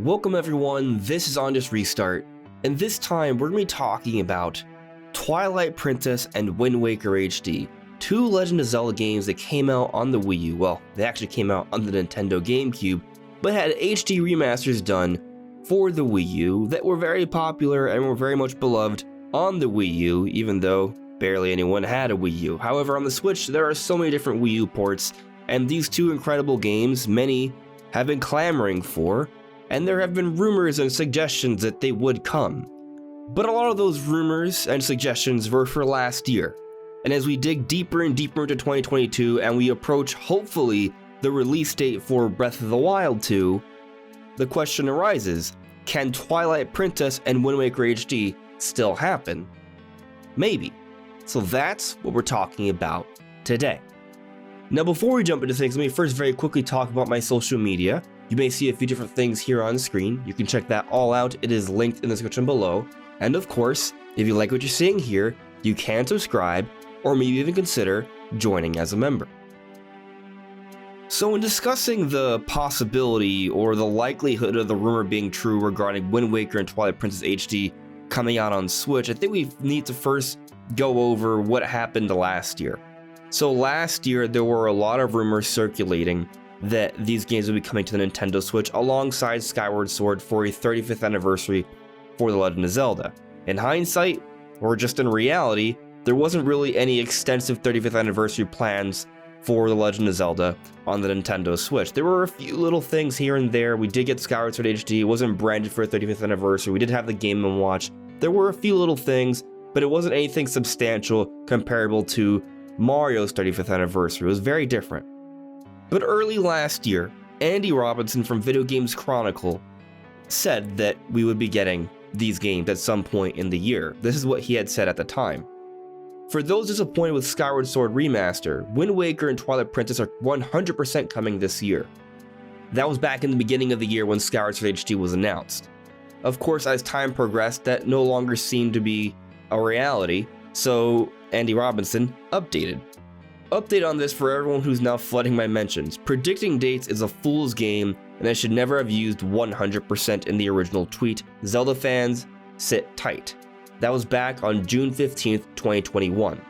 Welcome everyone, this is On Just Restart, and this time we're going to be talking about Twilight Princess and Wind Waker HD, two Legend of Zelda games that came out on the Wii U. Well, they actually came out on the Nintendo GameCube, but had HD remasters done for the Wii U that were very popular and were very much beloved on the Wii U, even though barely anyone had a Wii U. However, on the Switch, there are so many different Wii U ports, and these two incredible games, many have been clamoring for, and there have been rumors and suggestions that they would come. But a lot of those rumors and suggestions were for last year. And as we dig deeper and deeper into 2022 and we approach, hopefully, the release date for Breath of the Wild 2, the question arises, can Twilight Princess and Wind Waker HD still happen? Maybe. So that's what we're talking about today. Now before we jump into things, let me first very quickly talk about my social media. You may see a few different things here on screen. You can check that all out. It is linked in the description below. And of course, if you like what you're seeing here, you can subscribe or maybe even consider joining as a member. So in discussing the possibility or the likelihood of the rumor being true regarding Wind Waker and Twilight Princess HD coming out on Switch, I think we need to first go over what happened last year. So last year, there were a lot of rumors circulating that these games would be coming to the Nintendo Switch alongside Skyward Sword for a 35th anniversary for The Legend of Zelda. In hindsight, or just in reality, there wasn't really any extensive 35th anniversary plans for The Legend of Zelda on the Nintendo Switch. There were a few little things here and there. We did get Skyward Sword HD, it wasn't branded for a 35th anniversary, we did have the Game & Watch. There were a few little things, but it wasn't anything substantial comparable to Mario's 35th anniversary. It was very different. But early last year, Andy Robinson from Video Games Chronicle said that we would be getting these games at some point in the year. This is what he had said at the time. For those disappointed with Skyward Sword Remaster, Wind Waker and Twilight Princess are 100% coming this year. That was back in the beginning of the year when Skyward Sword HD was announced. Of course, as time progressed, that no longer seemed to be a reality, so Andy Robinson updated. Update on this for everyone who's now flooding my mentions. Predicting dates is a fool's game, and I should never have used 100% in the original tweet. Zelda fans, sit tight. That was back on June 15th, 2021.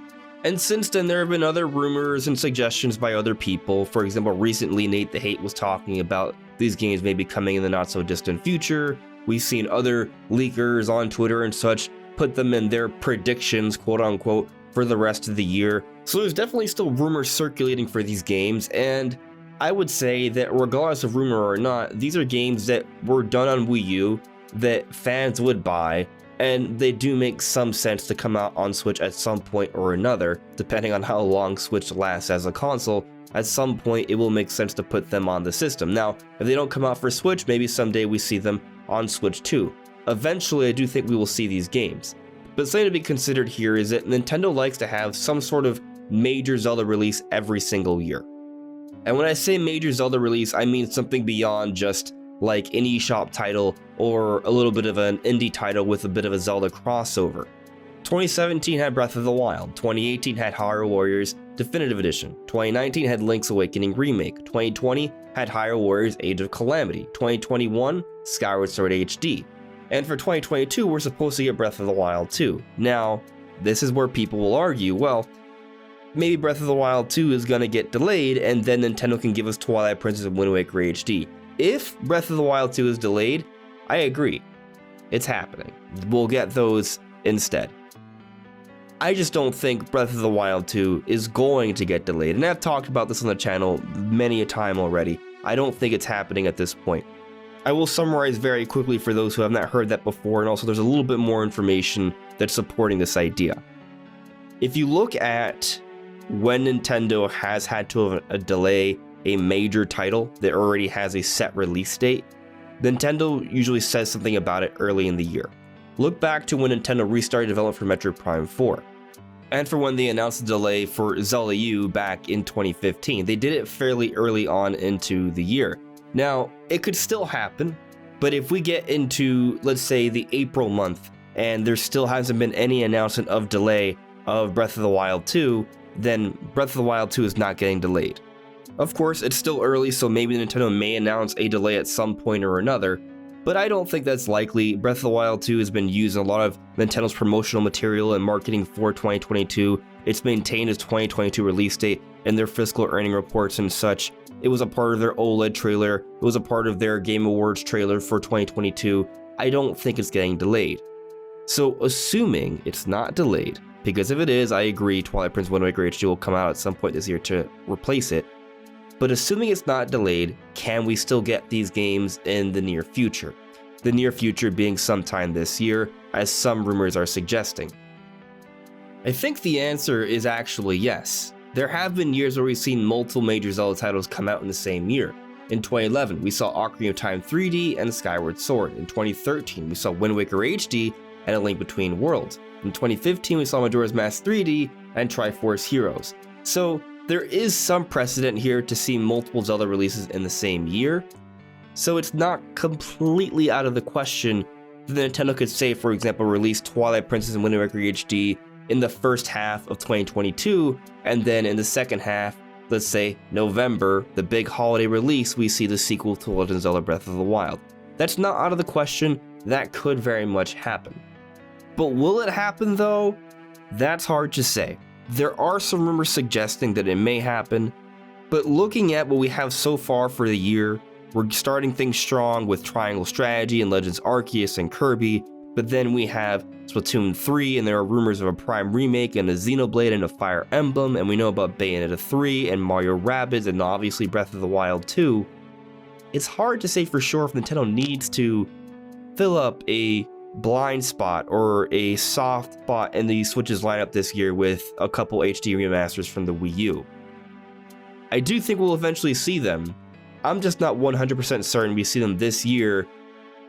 And since then, there have been other rumors and suggestions by other people. For example, recently Nate the Hate was talking about these games may be coming in the not so distant future. We've seen other leakers on Twitter and such put them in their predictions, quote unquote, for the rest of the year. So there's definitely still rumors circulating for these games, and I would say that regardless of rumor or not, these are games that were done on Wii U that fans would buy, and they do make some sense to come out on Switch at some point or another, depending on how long Switch lasts as a console. At some point, it will make sense to put them on the system. Now, if they don't come out for Switch, maybe someday we see them on Switch too. Eventually, I do think we will see these games. But something to be considered here is that Nintendo likes to have some sort of major Zelda release every single year. And when I say major Zelda release, I mean something beyond just like an eShop title or a little bit of an indie title with a bit of a Zelda crossover. 2017 had Breath of the Wild, 2018 had Hyrule Warriors Definitive Edition, 2019 had Link's Awakening Remake, 2020 had Hyrule Warriors Age of Calamity, 2021 Skyward Sword HD. And for 2022, we're supposed to get Breath of the Wild 2. Now, this is where people will argue, well, maybe Breath of the Wild 2 is going to get delayed, and then Nintendo can give us Twilight Princess and Wind Waker HD. If Breath of the Wild 2 is delayed, I agree. It's happening. We'll get those instead. I just don't think Breath of the Wild 2 is going to get delayed, and I've talked about this on the channel many a time already. I don't think it's happening at this point. I will summarize very quickly for those who have not heard that before, and also there's a little bit more information that's supporting this idea. If you look at when Nintendo has had to delay a major title that already has a set release date, Nintendo usually says something about it early in the year. Look back to when Nintendo restarted development for Metroid Prime 4, and for when they announced the delay for Zelda U back in 2015. They did it fairly early on into the year. Now, it could still happen, but if we get into, let's say, the April month, and there still hasn't been any announcement of delay of Breath of the Wild 2, then Breath of the Wild 2 is not getting delayed. Of course, it's still early, so maybe Nintendo may announce a delay at some point or another, but I don't think that's likely. Breath of the Wild 2 has been used in a lot of Nintendo's promotional material and marketing for 2022. It's maintained its 2022 release date in their fiscal earning reports and such. It was a part of their OLED trailer. It was a part of their Game Awards trailer for 2022. I don't think it's getting delayed. So assuming it's not delayed, because if it is, I agree, Twilight Princess Wind Waker HD will come out at some point this year to replace it. But assuming it's not delayed, can we still get these games in the near future? The near future being sometime this year, as some rumors are suggesting. I think the answer is actually yes. There have been years where we've seen multiple major Zelda titles come out in the same year. In 2011, we saw Ocarina of Time 3D and Skyward Sword. In 2013, we saw Wind Waker HD and A Link Between Worlds. In 2015, we saw Majora's Mask 3D and Triforce Heroes. So there is some precedent here to see multiple Zelda releases in the same year. So it's not completely out of the question that Nintendo could say, for example, release Twilight Princess and Wind Waker HD in the first half of 2022, and then in the second half, let's say November, the big holiday release, we see the sequel to Legend of Zelda Breath of the Wild. That's not out of the question. That could very much happen. But will it happen though? That's hard to say. There are some rumors suggesting that it may happen, but looking at what we have so far for the year, we're starting things strong with Triangle Strategy and Legends Arceus and Kirby, but then we have Splatoon 3, and there are rumors of a Prime remake and a Xenoblade and a Fire Emblem, and we know about Bayonetta 3 and Mario Rabbids and obviously Breath of the Wild 2. It's hard to say for sure if Nintendo needs to fill up a blind spot or a soft spot in the Switch's lineup this year with a couple HD remasters from the Wii U. I do think we'll eventually see them. I'm just not 100% certain we see them this year,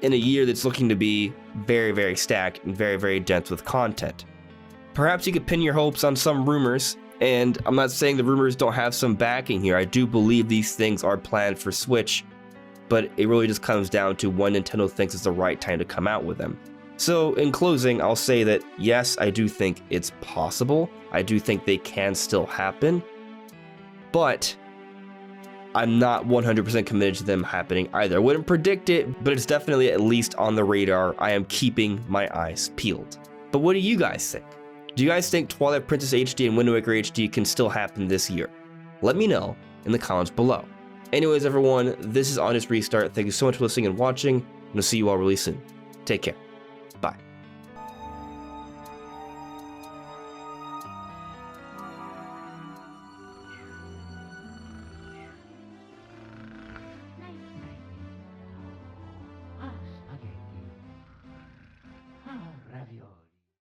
in a year that's looking to be very, very stacked and very, very dense with content. Perhaps you could pin your hopes on some rumors, and I'm not saying the rumors don't have some backing here. I do believe these things are planned for Switch, but it really just comes down to when Nintendo thinks it's the right time to come out with them. So in closing, I'll say that yes, I do think it's possible. I do think they can still happen, but I'm not 100% committed to them happening either. I wouldn't predict it, but it's definitely at least on the radar. I am keeping my eyes peeled. But what do you guys think? Do you guys think Twilight Princess HD and Wind Waker HD can still happen this year? Let me know in the comments below. Anyways, everyone, this is On Just Restart. Thank you so much for listening and watching, and I'll see you all really soon. Take care.